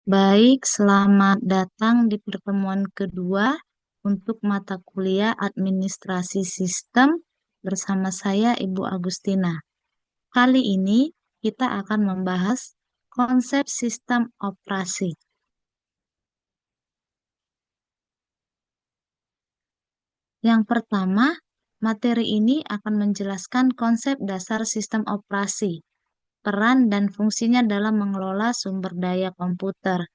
Baik, selamat datang di pertemuan kedua untuk mata kuliah Administrasi Sistem bersama saya, Ibu Agustina. Kali ini kita akan membahas konsep sistem operasi. Yang pertama, materi ini akan menjelaskan konsep dasar sistem operasi, peran dan fungsinya dalam mengelola sumber daya komputer,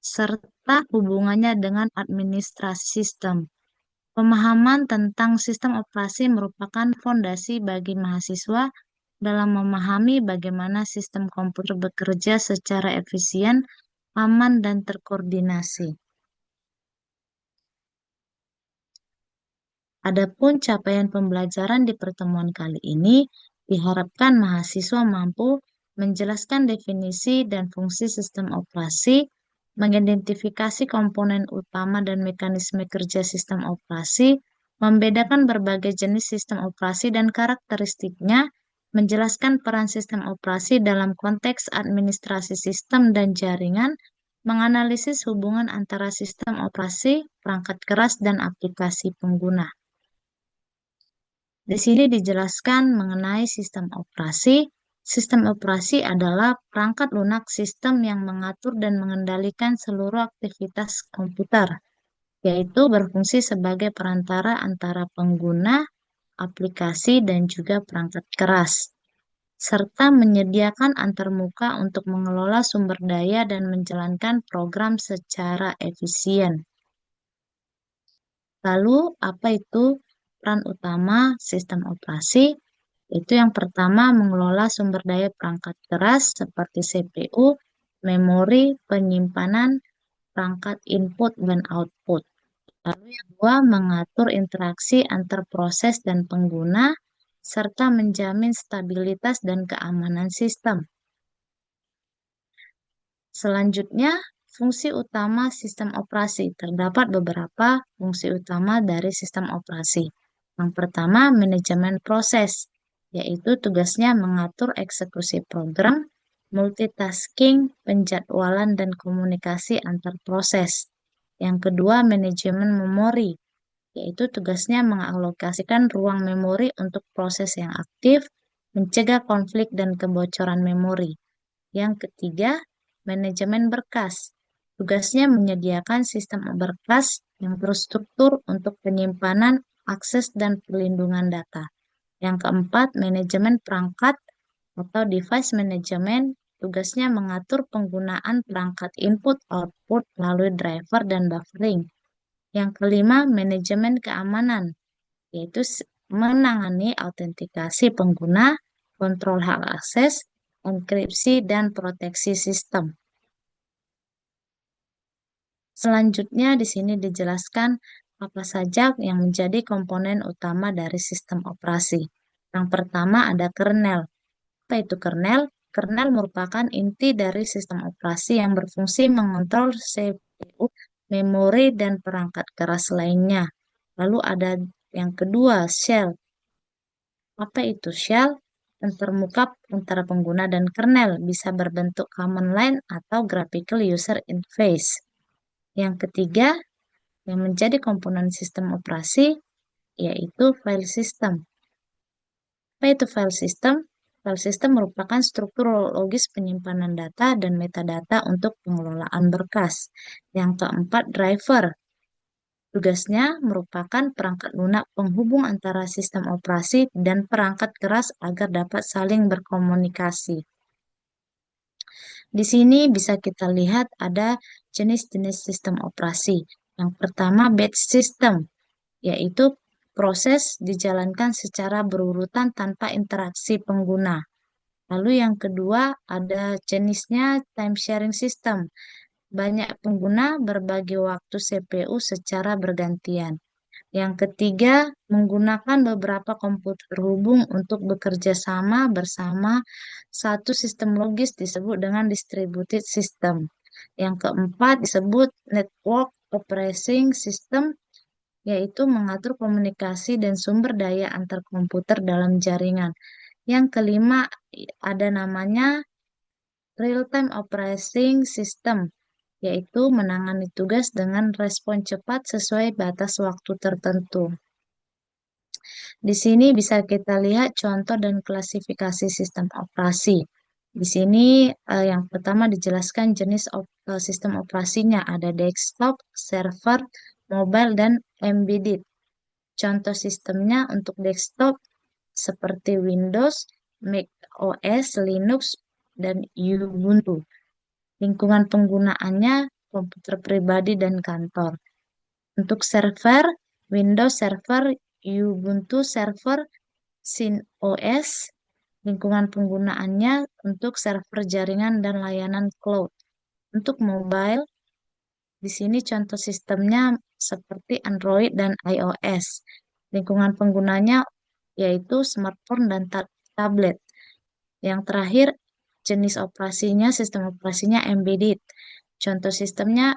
serta hubungannya dengan administrasi sistem. Pemahaman tentang sistem operasi merupakan fondasi bagi mahasiswa dalam memahami bagaimana sistem komputer bekerja secara efisien, aman, dan terkoordinasi. Adapun capaian pembelajaran di pertemuan kali ini diharapkan mahasiswa mampu menjelaskan definisi dan fungsi sistem operasi, mengidentifikasi komponen utama dan mekanisme kerja sistem operasi, membedakan berbagai jenis sistem operasi dan karakteristiknya, menjelaskan peran sistem operasi dalam konteks administrasi sistem dan jaringan, menganalisis hubungan antara sistem operasi, perangkat keras, dan aplikasi pengguna. Di sini dijelaskan mengenai sistem operasi. Sistem operasi adalah perangkat lunak sistem yang mengatur dan mengendalikan seluruh aktivitas komputer, yaitu berfungsi sebagai perantara antara pengguna, aplikasi, dan juga perangkat keras, serta menyediakan antarmuka untuk mengelola sumber daya dan menjalankan program secara efisien. Lalu, apa itu peran utama sistem operasi? Itu yang pertama mengelola sumber daya perangkat keras seperti CPU, memori, penyimpanan, perangkat input dan output. Lalu yang kedua mengatur interaksi antar proses dan pengguna, serta menjamin stabilitas dan keamanan sistem. Selanjutnya, fungsi utama sistem operasi. Terdapat beberapa fungsi utama dari sistem operasi. Yang pertama, manajemen proses, yaitu tugasnya mengatur eksekusi program, multitasking, penjadwalan, dan komunikasi antar proses. Yang kedua, manajemen memori, yaitu tugasnya mengalokasikan ruang memori untuk proses yang aktif, mencegah konflik dan kebocoran memori. Yang ketiga, manajemen berkas. Tugasnya menyediakan sistem berkas yang terstruktur untuk penyimpanan, akses, dan perlindungan data. Yang keempat, manajemen perangkat atau device management. Tugasnya mengatur penggunaan perangkat input-output melalui driver dan buffering. Yang kelima, manajemen keamanan, yaitu menangani autentikasi pengguna, kontrol hak akses, enkripsi, dan proteksi sistem. Selanjutnya, di sini dijelaskan apa saja yang menjadi komponen utama dari sistem operasi. Yang pertama ada kernel. Apa itu kernel? Kernel merupakan inti dari sistem operasi yang berfungsi mengontrol CPU, memori, dan perangkat keras lainnya. Lalu ada yang kedua, shell. Apa itu shell? Antarmuka antara pengguna dan kernel bisa berbentuk command line atau graphical user interface. Yang ketiga, yang menjadi komponen sistem operasi, yaitu file system. Apa itu file system? File system merupakan struktur logis penyimpanan data dan metadata untuk pengelolaan berkas. Yang keempat, driver. Tugasnya merupakan perangkat lunak penghubung antara sistem operasi dan perangkat keras agar dapat saling berkomunikasi. Di sini bisa kita lihat ada jenis-jenis sistem operasi. Yang pertama, batch system, yaitu proses dijalankan secara berurutan tanpa interaksi pengguna. Lalu yang kedua, ada jenisnya time sharing system. Banyak pengguna berbagi waktu CPU secara bergantian. Yang ketiga, menggunakan beberapa komputer terhubung untuk bekerja sama bersama satu sistem logis disebut dengan distributed system. Yang keempat disebut network operating system, yaitu mengatur komunikasi dan sumber daya antar komputer dalam jaringan. Yang kelima ada namanya real-time operating system, yaitu menangani tugas dengan respon cepat sesuai batas waktu tertentu. Di sini bisa kita lihat contoh dan klasifikasi sistem operasi. Di sini yang pertama dijelaskan jenis sistem operasinya, ada desktop, server, mobile, dan embedded. Contoh sistemnya untuk desktop seperti Windows, Mac OS, Linux, dan Ubuntu. Lingkungan penggunaannya komputer pribadi dan kantor. Untuk server, Windows Server, Ubuntu Server, SynOS. Lingkungan penggunaannya untuk server jaringan dan layanan cloud. Untuk mobile, di sini contoh sistemnya seperti Android dan iOS. Lingkungan penggunanya yaitu smartphone dan tablet. Yang terakhir, jenis operasinya, sistem operasinya embedded. Contoh sistemnya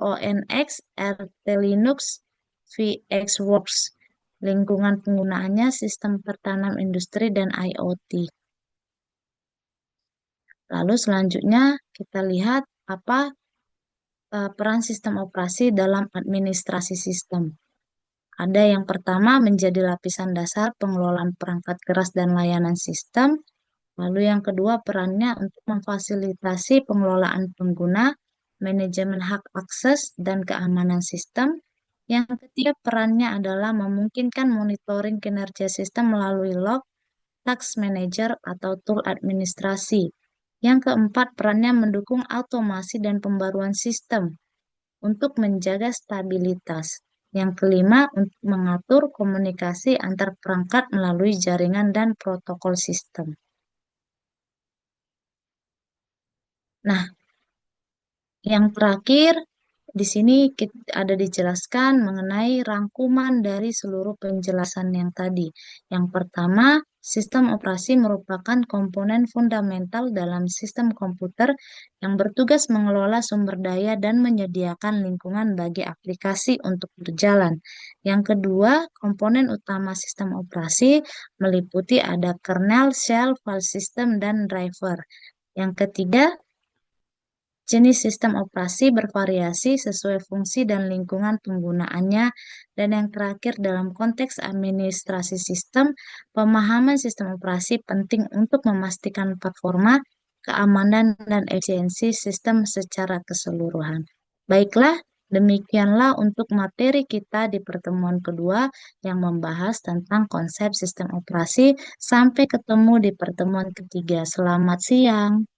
ONX, RT Linux, VxWorks. Lingkungan penggunaannya sistem pertanam industri dan IoT. Lalu selanjutnya kita lihat apa peran sistem operasi dalam administrasi sistem. Ada yang pertama menjadi lapisan dasar pengelolaan perangkat keras dan layanan sistem. Lalu yang kedua perannya untuk memfasilitasi pengelolaan pengguna, manajemen hak akses, dan keamanan sistem. Yang ketiga perannya adalah memungkinkan monitoring kinerja sistem melalui log, task manager, atau tool administrasi. Yang keempat perannya mendukung automasi dan pembaruan sistem untuk menjaga stabilitas. Yang kelima, untuk mengatur komunikasi antar perangkat melalui jaringan dan protokol sistem. Nah, yang terakhir, di sini ada dijelaskan mengenai rangkuman dari seluruh penjelasan yang tadi. Yang pertama, sistem operasi merupakan komponen fundamental dalam sistem komputer yang bertugas mengelola sumber daya dan menyediakan lingkungan bagi aplikasi untuk berjalan. Yang kedua, komponen utama sistem operasi meliputi ada kernel, shell, file system, dan driver. Yang ketiga, jenis sistem operasi bervariasi sesuai fungsi dan lingkungan penggunaannya. Dan yang terakhir, dalam konteks administrasi sistem, pemahaman sistem operasi penting untuk memastikan performa, keamanan, dan efisiensi sistem secara keseluruhan. Baiklah, demikianlah untuk materi kita di pertemuan kedua yang membahas tentang konsep sistem operasi. Sampai ketemu di pertemuan ketiga. Selamat siang.